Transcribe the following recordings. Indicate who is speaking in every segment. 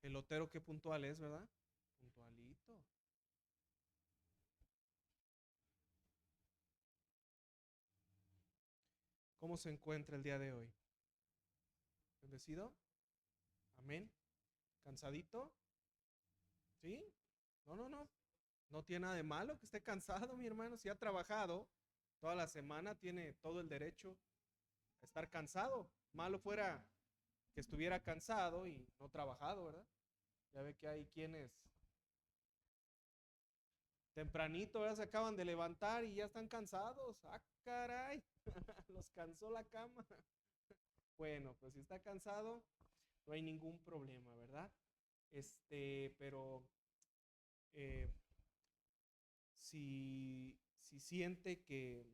Speaker 1: Elotero, qué puntual es, ¿verdad? Puntualito. ¿Cómo se encuentra el día de hoy? ¿Bendecido? Amén. ¿Cansadito? ¿Sí? No, no, no. No tiene nada de malo que esté cansado, mi hermano. Si ha trabajado toda la semana, tiene todo el derecho a estar cansado. Malo fuera que estuviera cansado y no trabajado, ¿verdad? Ya ve que hay quienes tempranito, ¿verdad? Se acaban de levantar y ya están cansados. Ah, caray. Los cansó la cama. Bueno, pues si está cansado, no hay ningún problema, ¿verdad? Pero eh, si siente que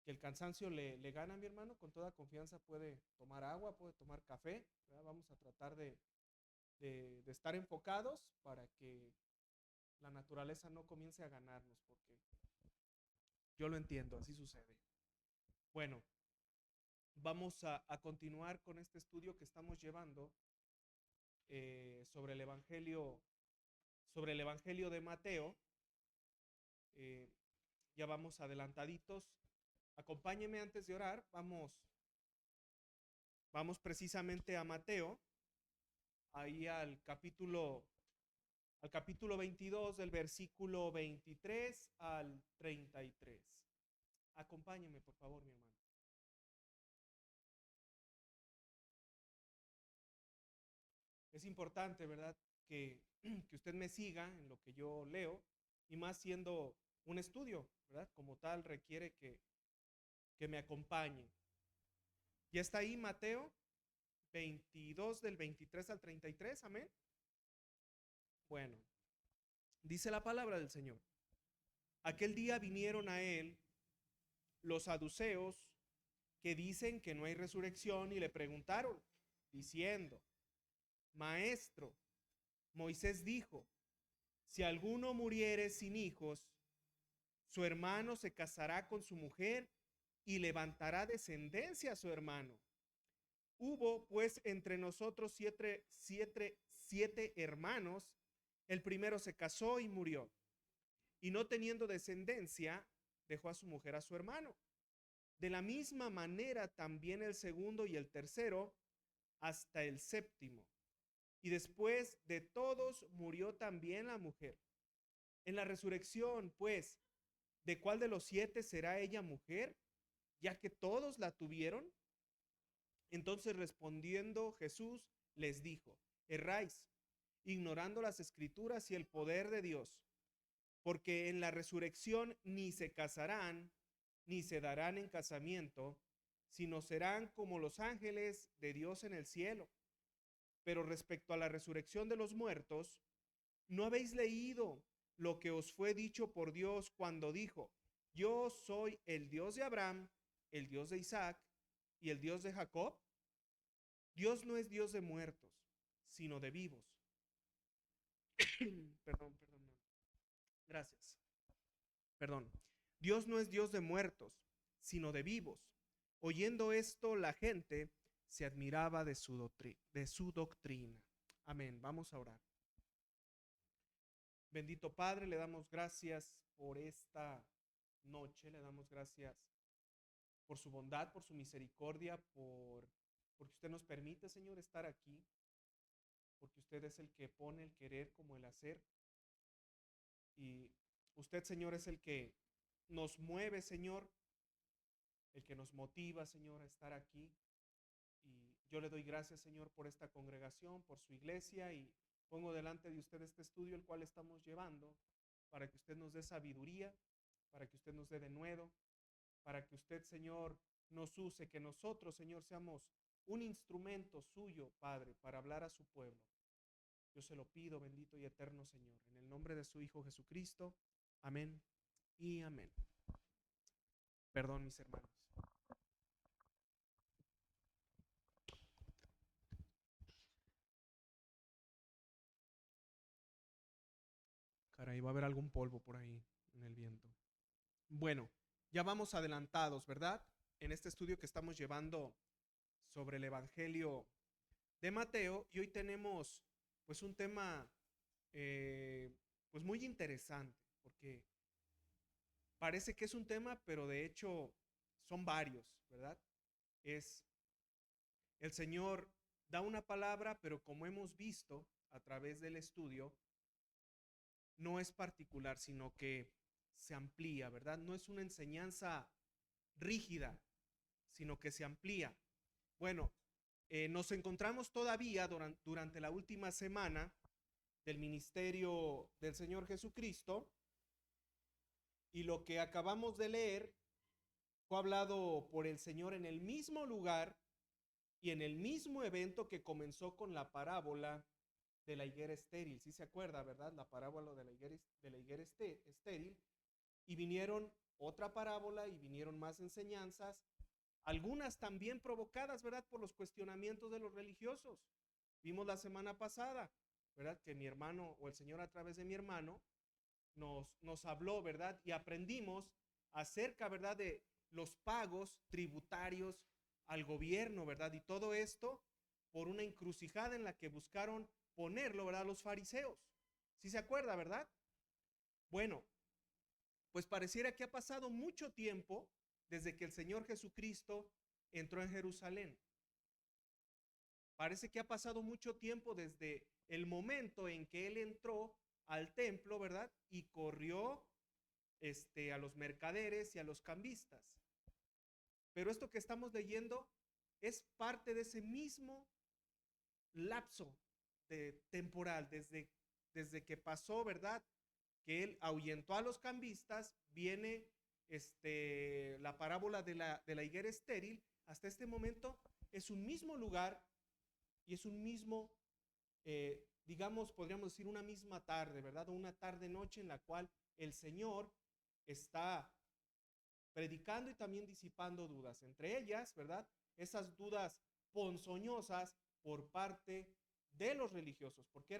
Speaker 1: el cansancio le gana a mi hermano, con toda confianza puede tomar agua, puede tomar café, ¿verdad? Vamos a tratar de estar enfocados para que la naturaleza no comience a ganarnos, porque yo lo entiendo, así sucede. Bueno, vamos a continuar con este estudio que estamos llevando sobre el Evangelio de Mateo. Eh, ya vamos adelantaditos. Acompáñeme antes de orar. Vamos precisamente a Mateo, ahí al capítulo 22, del versículo 23 al 33. Acompáñeme, por favor, mi hermano. Es importante, ¿verdad? Que usted me siga en lo que yo leo, y más siendo un estudio, ¿verdad? Como tal, requiere que me acompañe. Ya está ahí Mateo 22 del 23 al 33, amén. Bueno, dice la palabra del Señor. Aquel día vinieron a él los saduceos que dicen que no hay resurrección y le preguntaron, diciendo, Maestro, Moisés dijo, si alguno muriere sin hijos, su hermano se casará con su mujer y levantará descendencia a su hermano. Hubo pues entre nosotros siete hermanos. El primero se casó y murió, y no teniendo descendencia, dejó a su mujer a su hermano. De la misma manera también el segundo y el tercero, hasta el séptimo. Y después de todos murió también la mujer. En la resurrección, pues, ¿de cuál de los siete será ella mujer, ya que todos la tuvieron? Entonces respondiendo Jesús les dijo, erráis, ignorando las escrituras y el poder de Dios, porque en la resurrección ni se casarán, ni se darán en casamiento, sino serán como los ángeles de Dios en el cielo. Pero respecto a la resurrección de los muertos, ¿no habéis leído lo que os fue dicho por Dios cuando dijo, yo soy el Dios de Abraham, el Dios de Isaac y el Dios de Jacob? Dios no es Dios de muertos, sino de vivos. Perdón, perdón. Gracias. Perdón. Dios no es Dios de muertos, sino de vivos. Oyendo esto, la gente se admiraba de su doctrina. Amén. Vamos a orar. Bendito Padre, le damos gracias por esta noche, le damos gracias por su bondad, por su misericordia, porque usted nos permite, Señor, estar aquí, porque usted es el que pone el querer como el hacer, y usted, Señor, es el que nos mueve, Señor, el que nos motiva, Señor, a estar aquí. Y yo le doy gracias, Señor, por esta congregación, por su iglesia, y pongo delante de usted este estudio, el cual estamos llevando, para que usted nos dé sabiduría, para que usted nos dé denuedo, para que usted, Señor, nos use, que nosotros, Señor, seamos un instrumento suyo, Padre, para hablar a su pueblo. Yo se lo pido, bendito y eterno Señor, en el nombre de su Hijo Jesucristo. Amén y amén. Perdón, mis hermanos. Caray, va a haber algún polvo por ahí en el viento. Bueno, ya vamos adelantados, ¿verdad? En este estudio que estamos llevando sobre el Evangelio de Mateo, y hoy tenemos pues un tema pues muy interesante, porque parece que es un tema, pero de hecho son varios, ¿verdad? Es el Señor da una palabra, pero como hemos visto a través del estudio, no es particular, sino que se amplía, ¿verdad? No es una enseñanza rígida, sino que se amplía. Bueno, nos encontramos todavía durante la última semana del ministerio del Señor Jesucristo, y lo que acabamos de leer fue hablado por el Señor en el mismo lugar y en el mismo evento que comenzó con la parábola de la higuera estéril. ¿Sí se acuerda, verdad? La parábola de la higuera estéril. Y vinieron otra parábola y vinieron más enseñanzas, algunas también provocadas, ¿verdad?, por los cuestionamientos de los religiosos. Vimos la semana pasada, ¿verdad?, que mi hermano, o el Señor a través de mi hermano, nos habló, ¿verdad?, y aprendimos acerca, ¿verdad?, de los pagos tributarios al gobierno, ¿verdad? Y todo esto por una encrucijada en la que buscaron ponerlo, ¿verdad?, los fariseos. ¿Sí se acuerda, verdad? Bueno, pues pareciera que ha pasado mucho tiempo desde que el Señor Jesucristo entró en Jerusalén. Parece que ha pasado mucho tiempo desde el momento en que Él entró al templo, ¿verdad? Y corrió a los mercaderes y a los cambistas. Pero esto que estamos leyendo es parte de ese mismo lapso temporal, desde que pasó, ¿verdad?, que Él ahuyentó a los cambistas, viene la parábola de la higuera estéril. Hasta este momento es un mismo lugar y es un mismo, digamos, podríamos decir una misma tarde, ¿verdad? O una tarde-noche en la cual el Señor está predicando y también disipando dudas. Entre ellas, ¿verdad?, esas dudas ponzoñosas por parte de los religiosos, porque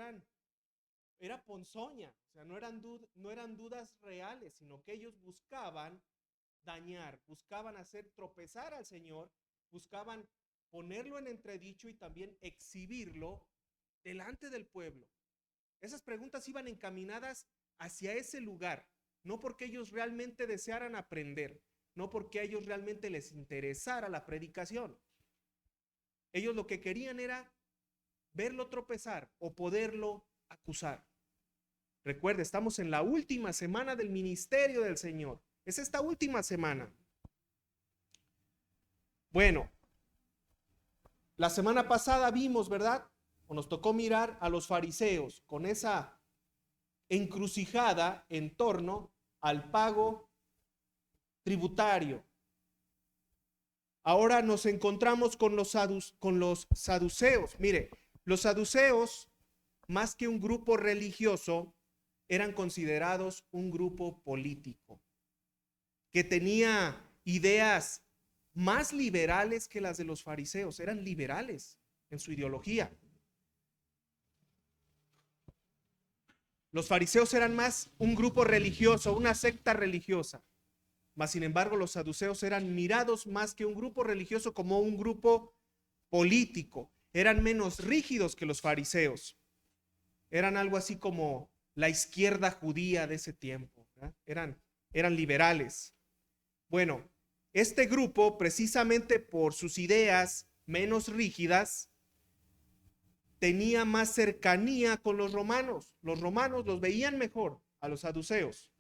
Speaker 1: era ponzoña, o sea, no eran dudas reales, sino que ellos buscaban dañar, buscaban hacer tropezar al Señor, buscaban ponerlo en entredicho y también exhibirlo delante del pueblo. Esas preguntas iban encaminadas hacia ese lugar, no porque ellos realmente desearan aprender, no porque a ellos realmente les interesara la predicación. Ellos lo que querían era verlo tropezar o poderlo acusar. Recuerde, estamos en la última semana del ministerio del Señor. Es esta última semana. Bueno, la semana pasada vimos, ¿verdad?, o nos tocó mirar a los fariseos con esa encrucijada en torno al pago tributario. Ahora nos encontramos con los saduceos. Mire, los saduceos, más que un grupo religioso, eran considerados un grupo político que tenía ideas más liberales que las de los fariseos. Eran liberales en su ideología. Los fariseos eran más un grupo religioso, una secta religiosa. Mas, sin embargo, los saduceos eran mirados más que un grupo religioso como un grupo político. Eran menos rígidos que los fariseos. Eran algo así como la izquierda judía de ese tiempo, ¿verdad? Eran liberales. Bueno, este grupo, precisamente por sus ideas menos rígidas, tenía más cercanía con los romanos. Los romanos los veían mejor a los saduceos.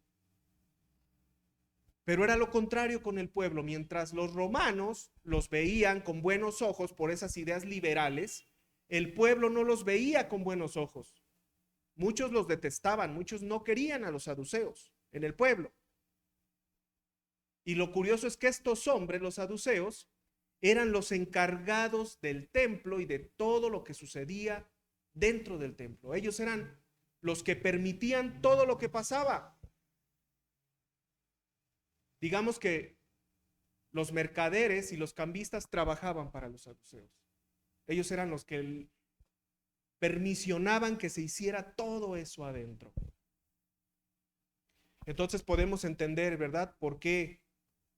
Speaker 1: Pero era lo contrario con el pueblo. Mientras los romanos los veían con buenos ojos por esas ideas liberales, el pueblo no los veía con buenos ojos. Muchos los detestaban, muchos no querían a los saduceos en el pueblo. Y lo curioso es que estos hombres, los saduceos, eran los encargados del templo y de todo lo que sucedía dentro del templo. Ellos eran los que permitían todo lo que pasaba. Digamos que los mercaderes y los cambistas trabajaban para los saduceos. Ellos eran los que permisionaban que se hiciera todo eso adentro. Entonces podemos entender, ¿verdad?, por qué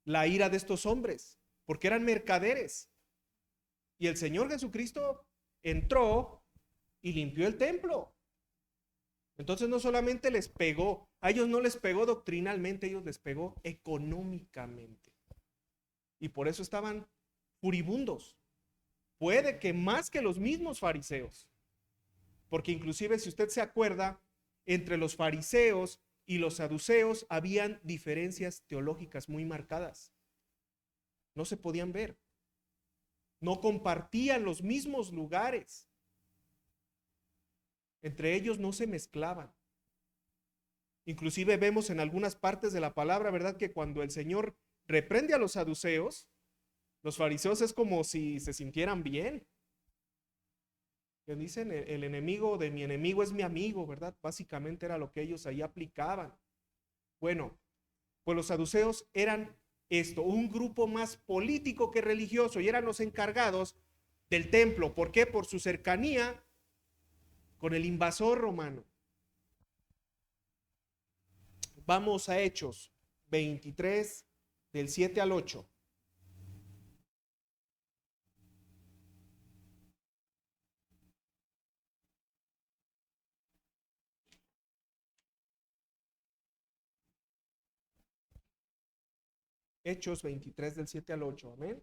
Speaker 1: la ira de estos hombres, porque eran mercaderes. Y el Señor Jesucristo entró y limpió el templo. Entonces no solamente les pegó, a ellos no les pegó doctrinalmente, a ellos les pegó económicamente. Y por eso estaban furibundos. Puede que más que los mismos fariseos. Porque inclusive si usted se acuerda, entre los fariseos y los saduceos habían diferencias teológicas muy marcadas. No se podían ver. No compartían los mismos lugares. Entre ellos no se mezclaban. Inclusive vemos en algunas partes de la palabra, ¿verdad? Que cuando el Señor reprende a los saduceos, los fariseos es como si se sintieran bien. Que dicen, el enemigo de mi enemigo es mi amigo, ¿verdad? Básicamente era lo que ellos ahí aplicaban. Bueno, pues los saduceos eran esto, un grupo más político que religioso, y eran los encargados del templo. ¿Por qué? Por su cercanía con el invasor romano. Vamos a Hechos 23, del 7 al 8. Hechos 23, del 7 al 8. Amén.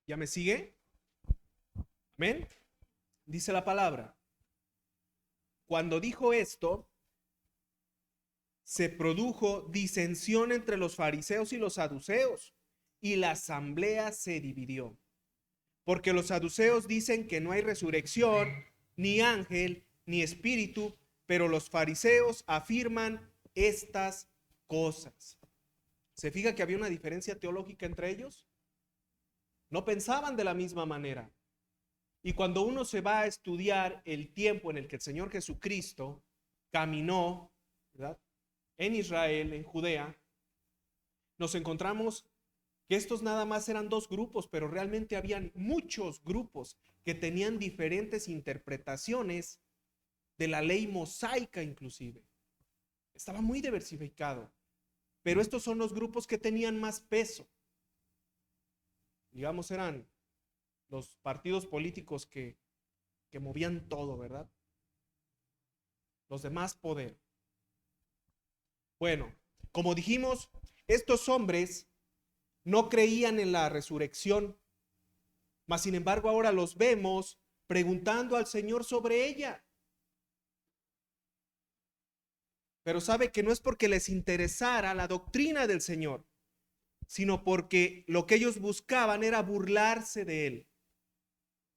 Speaker 1: ¿Ya me sigue? Amén. Dice la palabra. Cuando dijo esto, se produjo disensión entre los fariseos y los saduceos, y la asamblea se dividió. Porque los saduceos dicen que no hay resurrección, ni ángel, ni espíritu, pero los fariseos afirman estas cosas. ¿Se fija que había una diferencia teológica entre ellos? No pensaban de la misma manera. Y cuando uno se va a estudiar el tiempo en el que el Señor Jesucristo caminó, ¿verdad?, en Israel, en Judea, nos encontramos que estos nada más eran dos grupos, pero realmente habían muchos grupos que tenían diferentes interpretaciones de la ley mosaica inclusive. Estaba muy diversificado, pero estos son los grupos que tenían más peso. Digamos, eran los partidos políticos que movían todo, ¿verdad? Los de más poder. Bueno, como dijimos, estos hombres no creían en la resurrección, mas sin embargo ahora los vemos preguntando al Señor sobre ella. Pero sabe que no es porque les interesara la doctrina del Señor, sino porque lo que ellos buscaban era burlarse de Él.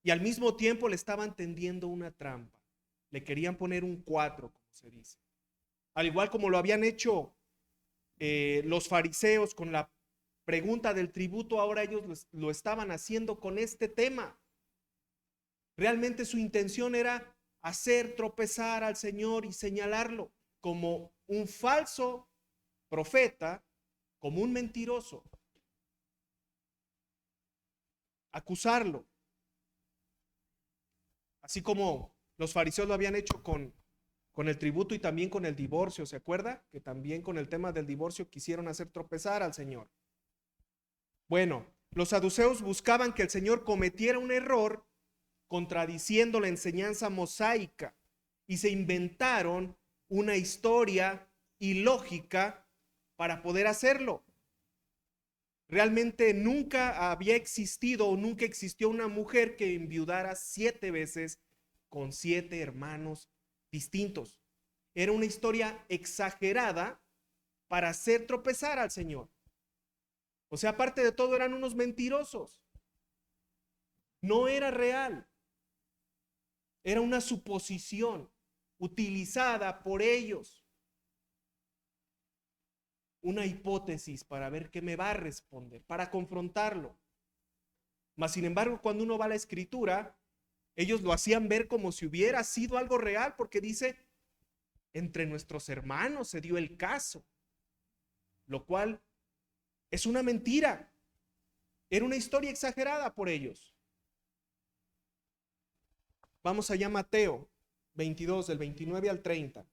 Speaker 1: Y al mismo tiempo le estaban tendiendo una trampa. Le querían poner un 4, como se dice. Al igual como lo habían hecho los fariseos con la pregunta del tributo, ahora ellos lo estaban haciendo con este tema. Realmente su intención era hacer tropezar al Señor y señalarlo como un falso profeta, como un mentiroso. Acusarlo. Así como los fariseos lo habían hecho con el tributo y también con el divorcio. ¿Se acuerda? Que también con el tema del divorcio quisieron hacer tropezar al Señor. Bueno, los saduceos buscaban que el Señor cometiera un error contradiciendo la enseñanza mosaica y se inventaron una historia ilógica para poder hacerlo. Realmente nunca había existido o nunca existió una mujer que enviudara 7 veces con 7 hermanos distintos. Era una historia exagerada para hacer tropezar al Señor. O sea, aparte de todo, eran unos mentirosos. No era real. Era una suposición utilizada por ellos. Una hipótesis para ver qué me va a responder, para confrontarlo. Mas, sin embargo, cuando uno va a la Escritura, ellos lo hacían ver como si hubiera sido algo real, porque dice, entre nuestros hermanos se dio el caso, lo cual es una mentira. Era una historia exagerada por ellos. Vamos allá a Mateo 22, del 29 al 30.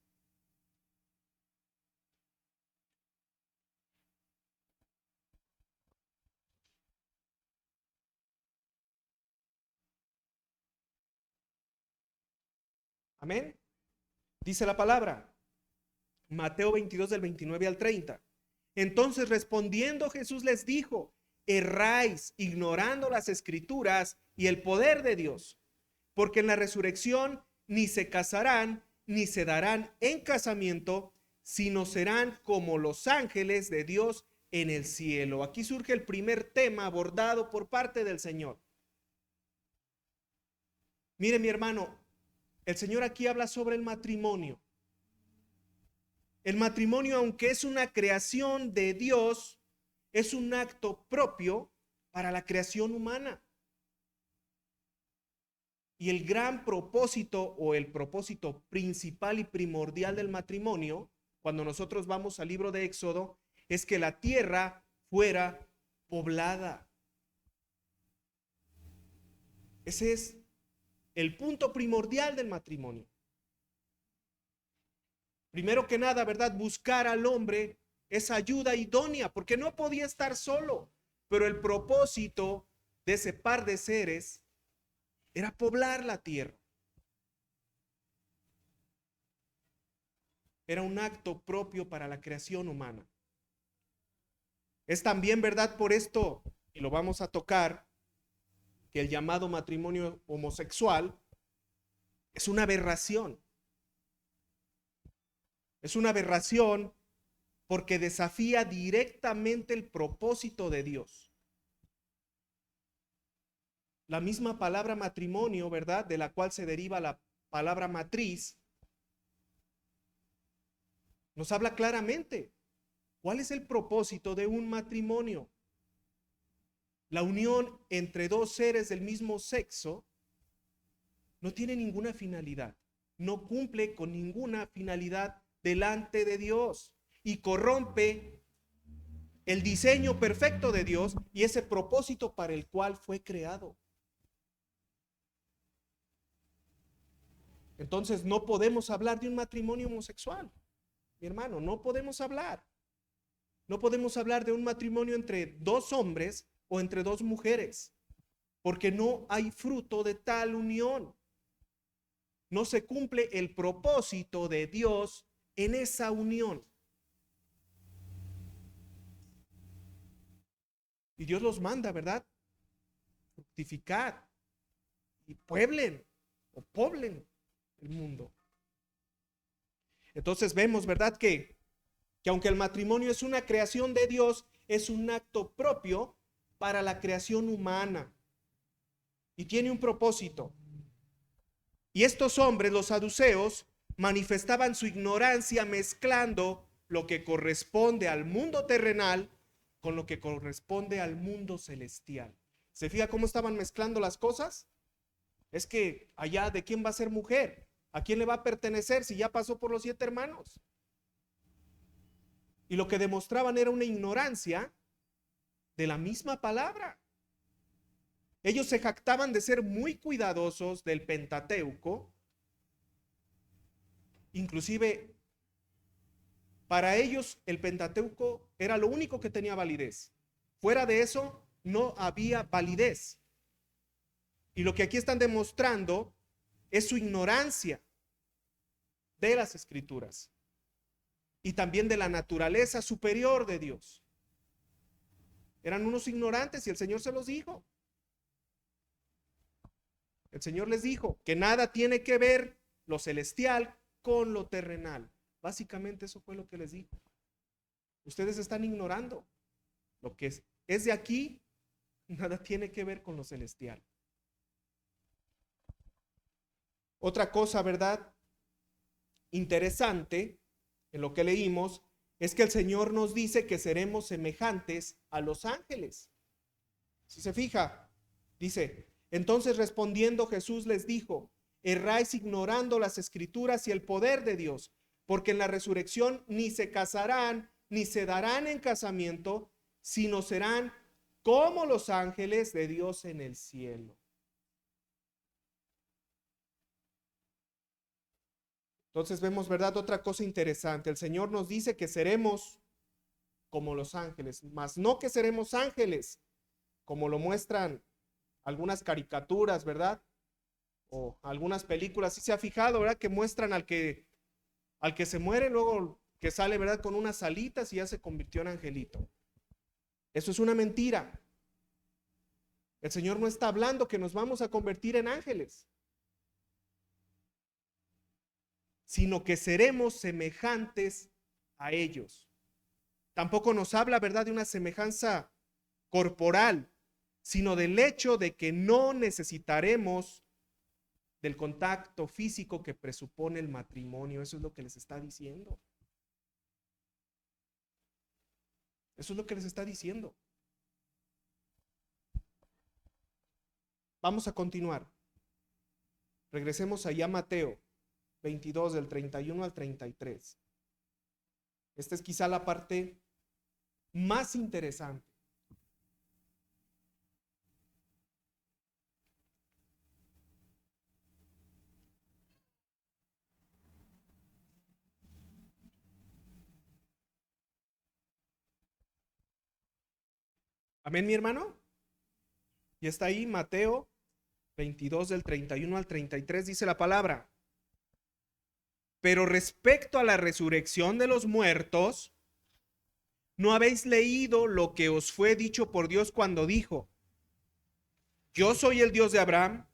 Speaker 1: Amén. Dice la palabra, Mateo 22 del 29 al 30. Entonces respondiendo Jesús les dijo, erráis ignorando las escrituras y el poder de Dios, porque en la resurrección ni se casarán ni se darán en casamiento, sino serán como los ángeles de Dios en el cielo. Aquí surge el primer tema abordado por parte del Señor. Mire, mi hermano, el Señor aquí habla sobre el matrimonio. El matrimonio, aunque es una creación de Dios, es un acto propio para la creación humana. Y el gran propósito o el propósito principal y primordial del matrimonio, cuando nosotros vamos al libro de Éxodo, es que la tierra fuera poblada. Ese es el punto primordial del matrimonio. Primero que nada, ¿verdad? Buscar al hombre esa ayuda idónea, porque no podía estar solo, pero el propósito de ese par de seres era poblar la tierra. Era un acto propio para la creación humana. Es también verdad por esto, y lo vamos a tocar, que el llamado matrimonio homosexual es una aberración. Es una aberración porque desafía directamente el propósito de Dios. La misma palabra matrimonio, ¿verdad?, de la cual se deriva la palabra matriz, nos habla claramente cuál es el propósito de un matrimonio. La unión entre dos seres del mismo sexo no tiene ninguna finalidad, no cumple con ninguna finalidad delante de Dios y corrompe el diseño perfecto de Dios y ese propósito para el cual fue creado. Entonces no podemos hablar de un matrimonio homosexual, mi hermano, no podemos hablar. No podemos hablar de un matrimonio entre dos hombres o entre dos mujeres, porque no hay fruto de tal unión. No se cumple el propósito de Dios en esa unión. Y Dios los manda, ¿verdad? Fructificar y pueblen o poblen el mundo. Entonces vemos, ¿verdad?, que aunque el matrimonio es una creación de Dios, es un acto propio para la creación humana y tiene un propósito. Y estos hombres, los saduceos, manifestaban su ignorancia mezclando lo que corresponde al mundo terrenal con lo que corresponde al mundo celestial. ¿Se fija cómo estaban mezclando las cosas? Es que allá, ¿de quién va a ser mujer? ¿A quién le va a pertenecer si ya pasó por los 7 hermanos? Y lo que demostraban era una ignorancia de la misma palabra. Ellos se jactaban de ser muy cuidadosos del Pentateuco. Inclusive, para ellos el Pentateuco era lo único que tenía validez. Fuera de eso, no había validez. Y lo que aquí están demostrando es su ignorancia de las Escrituras y también de la naturaleza superior de Dios. Eran unos ignorantes y el Señor se los dijo. El Señor les dijo que nada tiene que ver lo celestial con lo terrenal. Básicamente eso fue lo que les dijo. Ustedes están ignorando. Lo que es de aquí, nada tiene que ver con lo celestial. Otra cosa, ¿verdad?, interesante en lo que leímos es que el Señor nos dice que seremos semejantes a los ángeles. Si se fija, dice, entonces respondiendo Jesús les dijo, erráis ignorando las Escrituras y el poder de Dios, porque en la resurrección ni se casarán ni se darán en casamiento, sino serán como los ángeles de Dios en el cielo. Entonces vemos, ¿verdad?, otra cosa interesante. El Señor nos dice que seremos como los ángeles, mas no que seremos ángeles, como lo muestran algunas caricaturas, ¿verdad?, o algunas películas, sí se ha fijado, ¿verdad? Que muestran al que se muere, luego que sale, ¿verdad? Con unas alitas y ya se convirtió en angelito. Eso es una mentira. El Señor no está hablando que nos vamos a convertir en ángeles, sino que seremos semejantes a ellos. Tampoco nos habla, ¿verdad?, de una semejanza corporal, sino del hecho de que no necesitaremos del contacto físico que presupone el matrimonio. Eso es lo que les está diciendo. Eso es lo que les está diciendo. Vamos a continuar. Regresemos allá a Mateo 22, del 31 al 33. Esta es quizá la parte más interesante. Amén, mi hermano. Y está ahí Mateo 22, del 31 al 33, dice la palabra: pero respecto a la resurrección de los muertos, ¿no habéis leído lo que os fue dicho por Dios cuando dijo: yo soy el Dios de Abraham,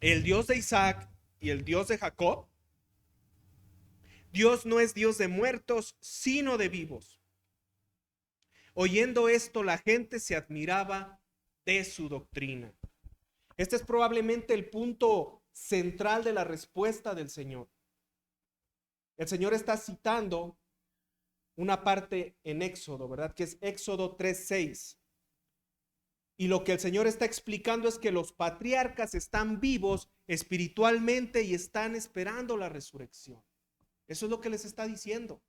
Speaker 1: el Dios de Isaac y el Dios de Jacob? Dios no es Dios de muertos, sino de vivos. Oyendo esto, la gente se admiraba de su doctrina. Este es probablemente el punto central de la respuesta del Señor. El Señor está citando una parte en Éxodo, ¿verdad? Que es Éxodo 3:6. Y lo que el Señor está explicando es que los patriarcas están vivos espiritualmente y están esperando la resurrección. Eso es lo que les está diciendo.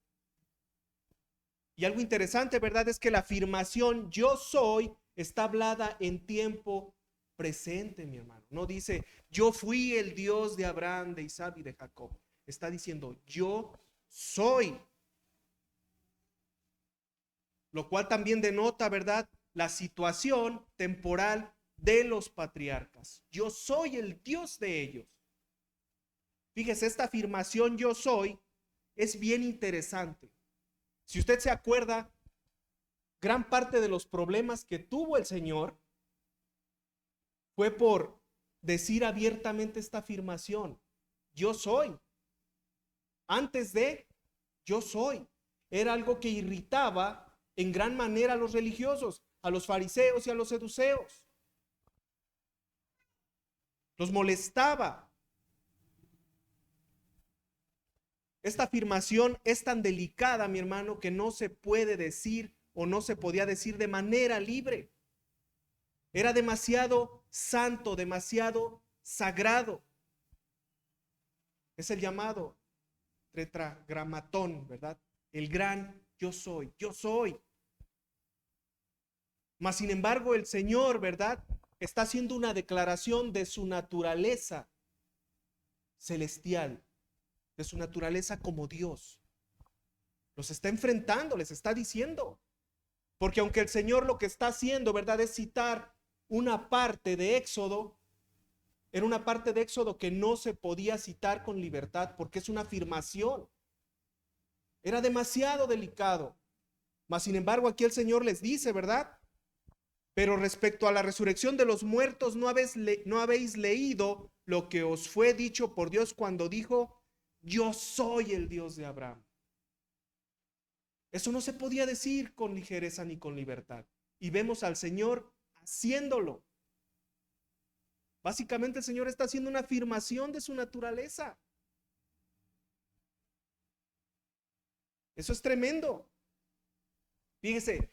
Speaker 1: Y algo interesante, ¿verdad?, es que la afirmación yo soy está hablada en tiempo presente, mi hermano. No dice yo fui el Dios de Abraham, de Isaac y de Jacob. Está diciendo yo soy. Lo cual también denota, ¿verdad?, la situación temporal de los patriarcas. Yo soy el Dios de ellos. Fíjese, esta afirmación yo soy es bien interesante. Si usted se acuerda, gran parte de los problemas que tuvo el Señor fue por decir abiertamente esta afirmación: yo soy. Antes de yo soy. Era algo que irritaba en gran manera a los religiosos, a los fariseos y a los saduceos. Los molestaba. Esta afirmación es tan delicada, mi hermano, que no se puede decir o no se podía decir de manera libre. Era demasiado santo, demasiado sagrado. Es el llamado tetragramatón, ¿verdad? El gran yo soy, yo soy. Mas sin embargo, el Señor, ¿verdad?, está haciendo una declaración de su naturaleza celestial, de su naturaleza como Dios. Los está enfrentando, les está diciendo. Porque aunque el Señor lo que está haciendo, ¿verdad?, es citar una parte de Éxodo, era una parte de Éxodo que no se podía citar con libertad porque es una afirmación. Era demasiado delicado. Mas sin embargo, aquí el Señor les dice, ¿verdad? Pero respecto a la resurrección de los muertos, ¿no habéis leído lo que os fue dicho por Dios cuando dijo: yo soy el Dios de Abraham? Eso no se podía decir con ligereza ni con libertad. Y vemos al Señor haciéndolo. Básicamente el Señor está haciendo una afirmación de su naturaleza. Eso es tremendo. Fíjese,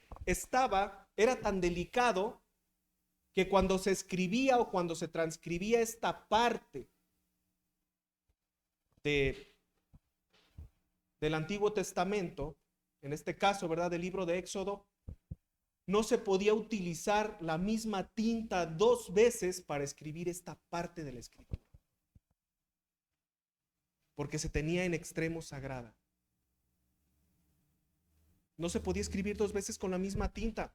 Speaker 1: era tan delicado que cuando se escribía o cuando se transcribía esta parte del Antiguo Testamento, en este caso, ¿verdad?, del libro de Éxodo, no se podía utilizar la misma tinta 2 veces para escribir esta parte de la escritura, porque se tenía en extremo sagrada. No se podía escribir 2 veces con la misma tinta.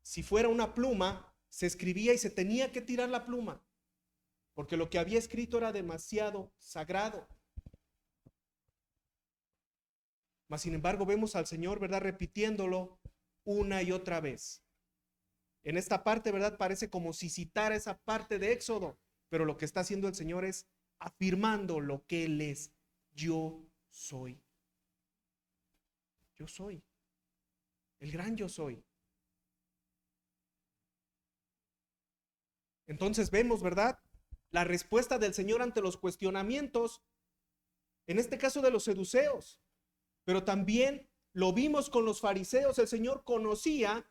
Speaker 1: Si fuera una pluma, se escribía y se tenía que tirar la pluma. porque lo que había escrito era demasiado sagrado. Mas sin embargo vemos al Señor, ¿verdad?, repitiéndolo una y otra vez. En esta parte, ¿verdad?, parece como si citara esa parte de Éxodo, pero lo que está haciendo el Señor es afirmando lo que Él es. Yo soy. Yo soy. El gran yo soy. Entonces vemos, ¿verdad?, la respuesta del Señor ante los cuestionamientos, en este caso de los seduceos, pero también lo vimos con los fariseos. El Señor conocía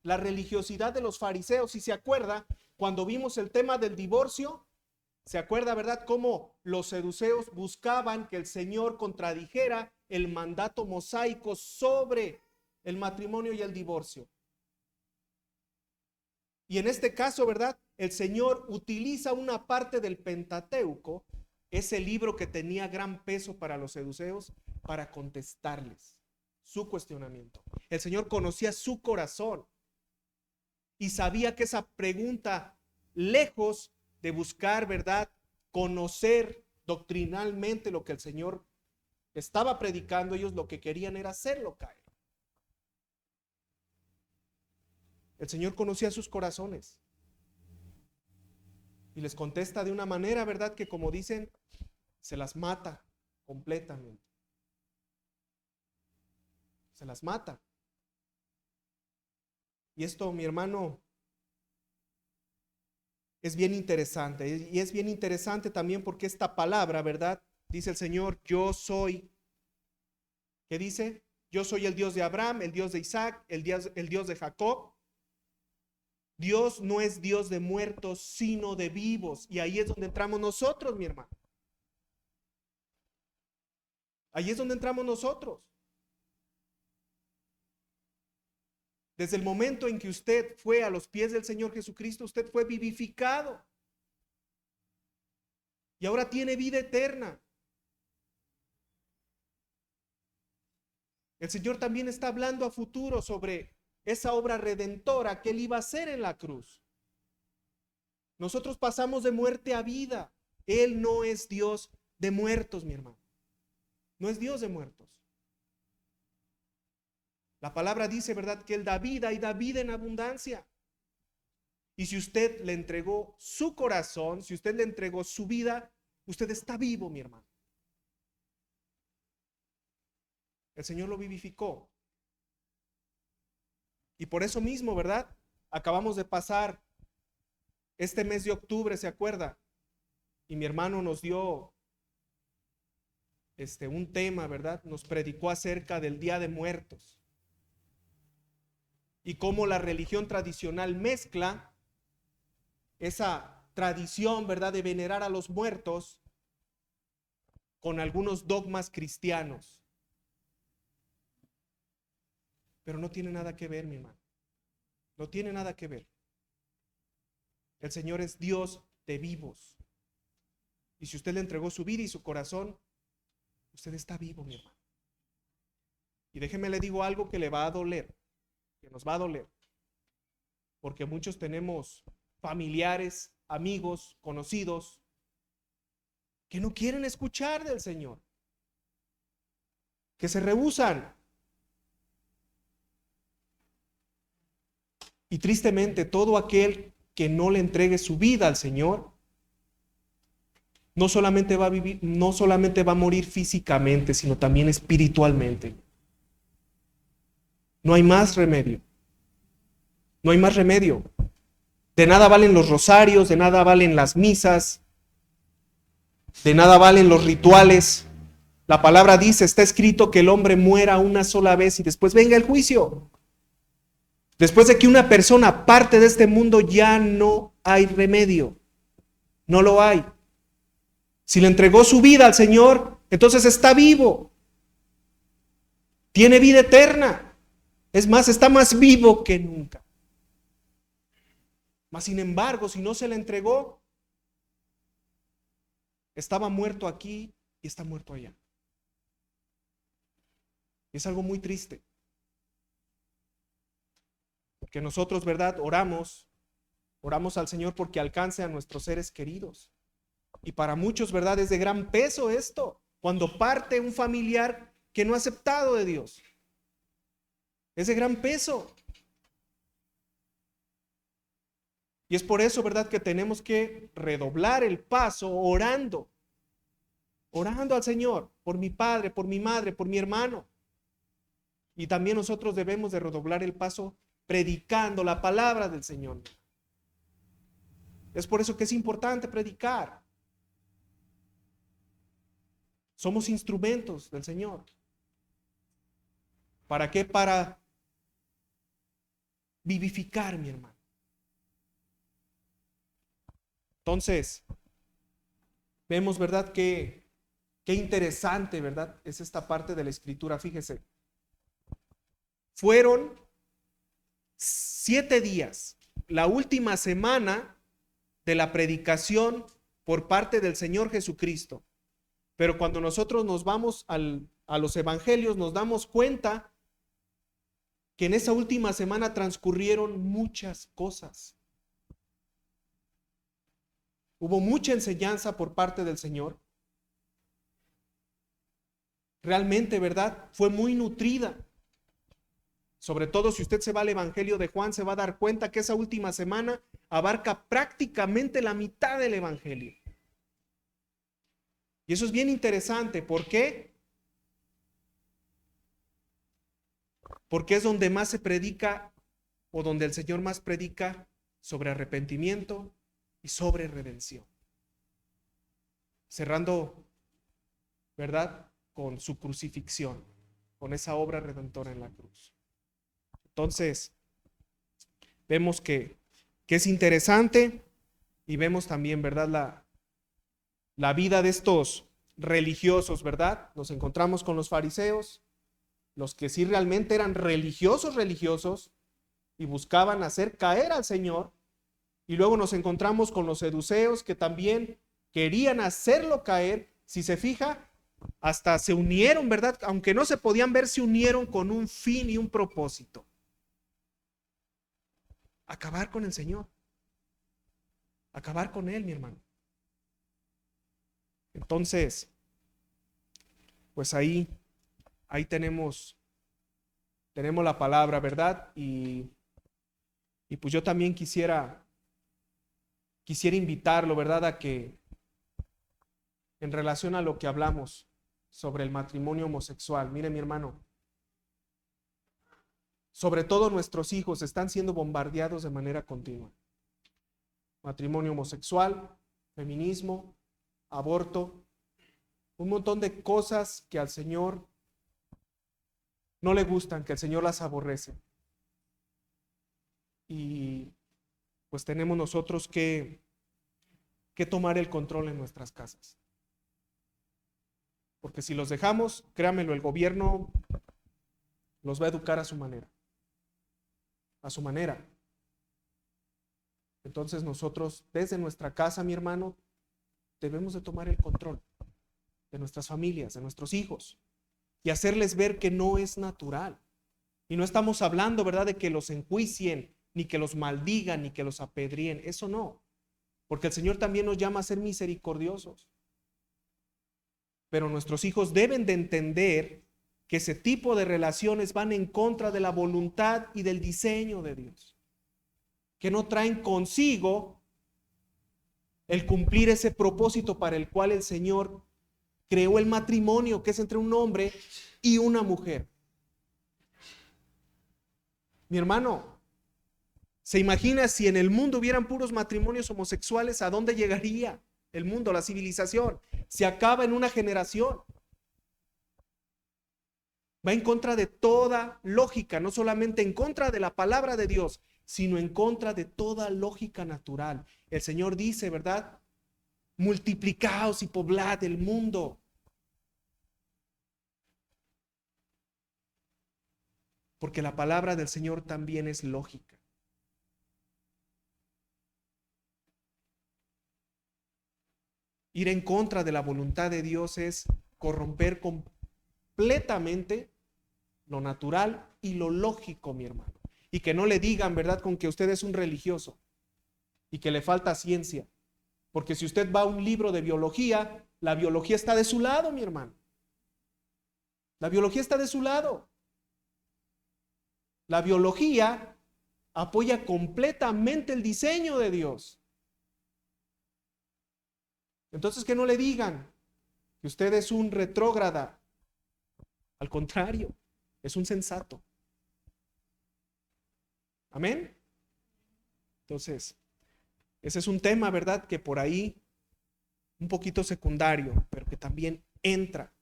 Speaker 1: la religiosidad de los fariseos, y se acuerda cuando vimos el tema del divorcio, se acuerda, ¿verdad?, cómo los seduceos buscaban que el Señor contradijera el mandato mosaico sobre el matrimonio y el divorcio. Y en este caso, ¿verdad?, el Señor utiliza una parte del Pentateuco, ese libro que tenía gran peso para los seduceos, para contestarles su cuestionamiento. El Señor conocía su corazón y sabía que esa pregunta, lejos de buscar, ¿verdad?, conocer doctrinalmente lo que el Señor estaba predicando, ellos lo que querían era hacerlo caer. El Señor conocía sus corazones y les contesta de una manera, ¿verdad?, que como dicen, se las mata completamente. Se las mata. Y esto, mi hermano, es bien interesante. Y es bien interesante también porque esta palabra, ¿verdad?, dice el Señor, yo soy. ¿Qué dice? Yo soy el Dios de Abraham, el Dios de Isaac, el Dios de Jacob. Dios no es Dios de muertos, sino de vivos. Y ahí es donde entramos nosotros, mi hermano. Ahí es donde entramos nosotros. Desde el momento en que usted fue a los pies del Señor Jesucristo, usted fue vivificado. Y ahora tiene vida eterna. El Señor también está hablando a futuro sobre esa obra redentora que Él iba a hacer en la cruz. Nosotros pasamos de muerte a vida. Él no es Dios de muertos, mi hermano. No es Dios de muertos. La palabra dice, ¿verdad?, que Él da vida y da vida en abundancia. Y si usted le entregó su corazón, si usted le entregó su vida, usted está vivo, mi hermano. El Señor lo vivificó. Y por eso mismo, ¿verdad?, acabamos de pasar este mes de octubre, ¿se acuerda? Y mi hermano nos dio un tema, ¿verdad? Nos predicó acerca del Día de Muertos. Y cómo la religión tradicional mezcla esa tradición, ¿verdad?, de venerar a los muertos con algunos dogmas cristianos. Pero no tiene nada que ver, mi hermano. No tiene nada que ver. El Señor es Dios de vivos. Y si usted le entregó su vida y su corazón, usted está vivo, mi hermano. Y déjeme le digo algo que le va a doler, que nos va a doler. Porque muchos tenemos familiares, amigos, conocidos, que no quieren escuchar del Señor, que se rehúsan. Y tristemente, todo aquel que no le entregue su vida al Señor, no solamente va a vivir, no solamente va a morir físicamente, sino también espiritualmente. No hay más remedio. No hay más remedio. De nada valen los rosarios, de nada valen las misas, de nada valen los rituales. La palabra dice, está escrito que el hombre muera una sola vez y después venga el juicio. Después de que una persona parte de este mundo, ya no hay remedio. No lo hay. Si le entregó su vida al Señor, entonces está vivo. Tiene vida eterna. Es más, está más vivo que nunca. Mas sin embargo, si no se le entregó, estaba muerto aquí y está muerto allá. Y es algo muy triste. Porque nosotros, ¿verdad?, oramos Oramos al Señor porque alcance a nuestros seres queridos. Y para muchos, ¿verdad? Es de gran peso esto, cuando parte un familiar que no ha aceptado de Dios. Es de gran peso. Y es por eso, ¿verdad?, que tenemos que redoblar el paso orando al Señor, por mi padre, por mi madre, por mi hermano. Y también nosotros debemos de redoblar el paso predicando la palabra del Señor. Es por eso que es importante predicar. Somos instrumentos del Señor. ¿Para qué? Para vivificar, mi hermano. Entonces, vemos, ¿verdad?, que qué interesante, ¿verdad?, es esta parte de la Escritura. Fíjese, fueron 7 días, la última semana de la predicación por parte del Señor Jesucristo. Pero cuando nosotros nos vamos a los evangelios, nos damos cuenta que en esa última semana transcurrieron muchas cosas. Hubo mucha enseñanza por parte del Señor. Realmente, ¿verdad?, fue muy nutrida. Sobre todo si usted se va al Evangelio de Juan, se va a dar cuenta que esa última semana abarca prácticamente la mitad del Evangelio. Y eso es bien interesante. ¿Por qué? Porque es donde más se predica, o donde el Señor más predica sobre arrepentimiento y sobre redención. Cerrando, ¿verdad?, con su crucifixión, con esa obra redentora en la cruz. Entonces, vemos que es interesante, y vemos también, ¿verdad?, la vida de estos religiosos, ¿verdad? Nos encontramos con los fariseos, los que sí realmente eran religiosos, y buscaban hacer caer al Señor. Y luego nos encontramos con los seduceos, que también querían hacerlo caer. Si se fija, hasta se unieron, ¿verdad? Aunque no se podían ver, se unieron con un fin y un propósito: acabar con el Señor, acabar con Él, mi hermano. Entonces, pues ahí tenemos la palabra, ¿verdad? Y pues yo también quisiera invitarlo, ¿verdad?, a que, en relación a lo que hablamos sobre el matrimonio homosexual, mire, mi hermano, sobre todo nuestros hijos están siendo bombardeados de manera continua. Matrimonio homosexual, feminismo, aborto, un montón de cosas que al Señor no le gustan, que el Señor las aborrece. Y pues tenemos nosotros que tomar el control en nuestras casas. Porque si los dejamos, créamelo, el gobierno los va a educar a su manera. A su manera. Entonces nosotros, desde nuestra casa, mi hermano, debemos de tomar el control de nuestras familias, de nuestros hijos, y hacerles ver que no es natural. Y no estamos hablando, ¿verdad?, de que los enjuicien, ni que los maldigan, ni que los apedríen. Eso no. Porque el Señor también nos llama a ser misericordiosos. Pero nuestros hijos deben de entender que ese tipo de relaciones van en contra de la voluntad y del diseño de Dios, que no traen consigo el cumplir ese propósito para el cual el Señor creó el matrimonio, que es entre un hombre y una mujer. Mi hermano, ¿se imagina si en el mundo hubieran puros matrimonios homosexuales? ¿A dónde llegaría el mundo, la civilización? Se acaba en una generación. Va en contra de toda lógica, no solamente en contra de la palabra de Dios, sino en contra de toda lógica natural. El Señor dice, ¿verdad?, multiplicaos y poblad el mundo. Porque la palabra del Señor también es lógica. Ir en contra de la voluntad de Dios es corromper completamente lo natural y lo lógico, mi hermano. Y que no le digan, ¿verdad?, con que usted es un religioso. y que le falta ciencia. Porque si usted va a un libro de biología, la biología está de su lado, mi hermano. La biología está de su lado. La biología apoya completamente el diseño de Dios. Entonces, que no le digan que usted es un retrógrada. Al contrario, es un sensato. Amén. Entonces, ese es un tema, ¿verdad? Que por ahí, un poquito secundario, pero que también entra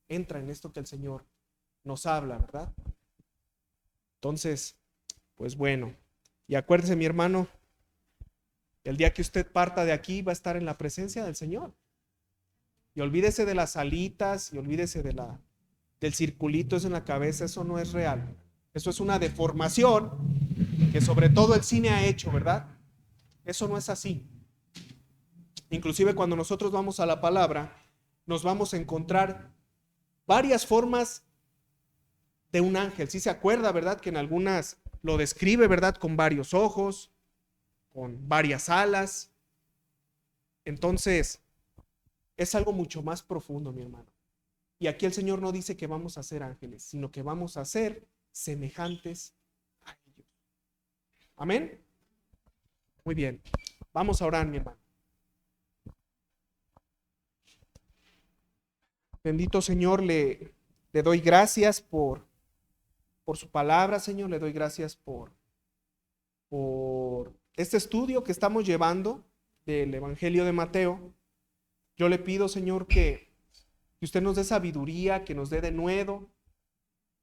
Speaker 1: en esto que el Señor nos habla, ¿verdad? Entonces, pues bueno, y acuérdese, mi hermano, el día que usted parta de aquí va a estar en la presencia del Señor. Y olvídese de las alitas y olvídese del circulito eso en la cabeza, eso no es real. Eso es una deformación que sobre todo el cine ha hecho, ¿verdad? Eso no es así. Inclusive cuando nosotros vamos a la palabra, nos vamos a encontrar varias formas de un ángel. Sí se acuerda, ¿verdad? Que en algunas lo describe, ¿verdad? Con varios ojos, con varias alas. Entonces, es algo mucho más profundo, mi hermano. Y aquí el Señor no dice que vamos a ser ángeles, sino que vamos a ser semejantes a ellos. Amén. Muy bien. Vamos a orar, mi hermano. Bendito Señor, le doy gracias por su palabra, Señor. Le doy gracias por este estudio que estamos llevando del Evangelio de Mateo. Yo le pido, Señor, que usted nos dé sabiduría, que nos dé denuedo,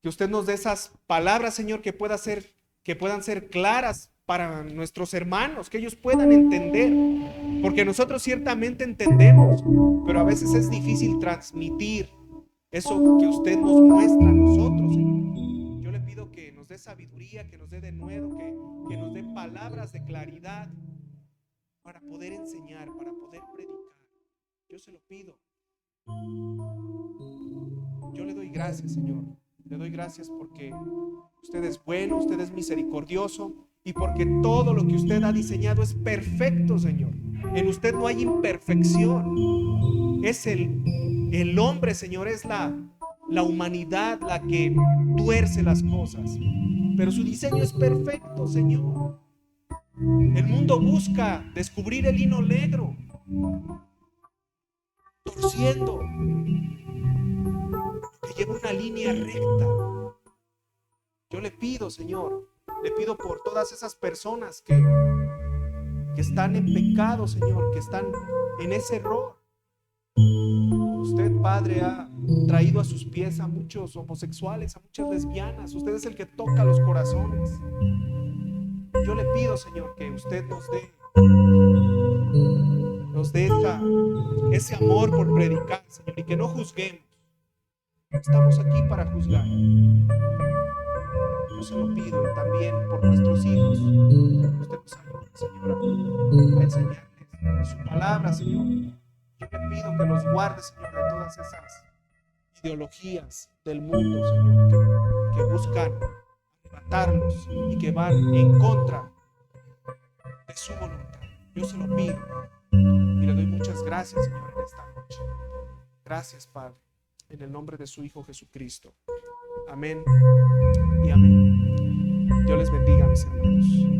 Speaker 1: que usted nos dé esas palabras, Señor, que puedan ser claras para nuestros hermanos, que ellos puedan entender, porque nosotros ciertamente entendemos, pero a veces es difícil transmitir eso que usted nos muestra a nosotros, Señor. Yo le pido que nos dé sabiduría, que nos dé denuedo, que nos dé palabras de claridad para poder enseñar, para poder predicar. Yo se lo pido. Yo le doy gracias, Señor. Le doy gracias porque usted es bueno, usted es misericordioso y porque todo lo que usted ha diseñado es perfecto, Señor. En usted no hay imperfección. Es el hombre, Señor, es la humanidad la que tuerce las cosas. Pero su diseño es perfecto, Señor. El mundo busca descubrir el hilo negro, torciendo, que lleva una línea recta. Yo le pido, Señor, le pido por todas esas personas que están en pecado, Señor, que están en ese error. Usted, Padre, ha traído a sus pies a muchos homosexuales, a muchas lesbianas. Usted es el que toca los corazones. Yo le pido, Señor, que usted nos dé ese amor por predicar, Señor, y que no juzguemos. No estamos aquí para juzgar. Yo se lo pido y también por nuestros hijos. Usted nos ayude, Señor, a enseñarles su palabra, Señor. Yo le pido que los guarde, Señor, de todas esas ideologías del mundo, Señor, que buscan matarnos y que van en contra de su voluntad. Yo se lo pido y le doy muchas gracias, Señor, en esta noche. Gracias, Padre, en el nombre de su Hijo Jesucristo. Amén y amén. Dios les bendiga, mis hermanos.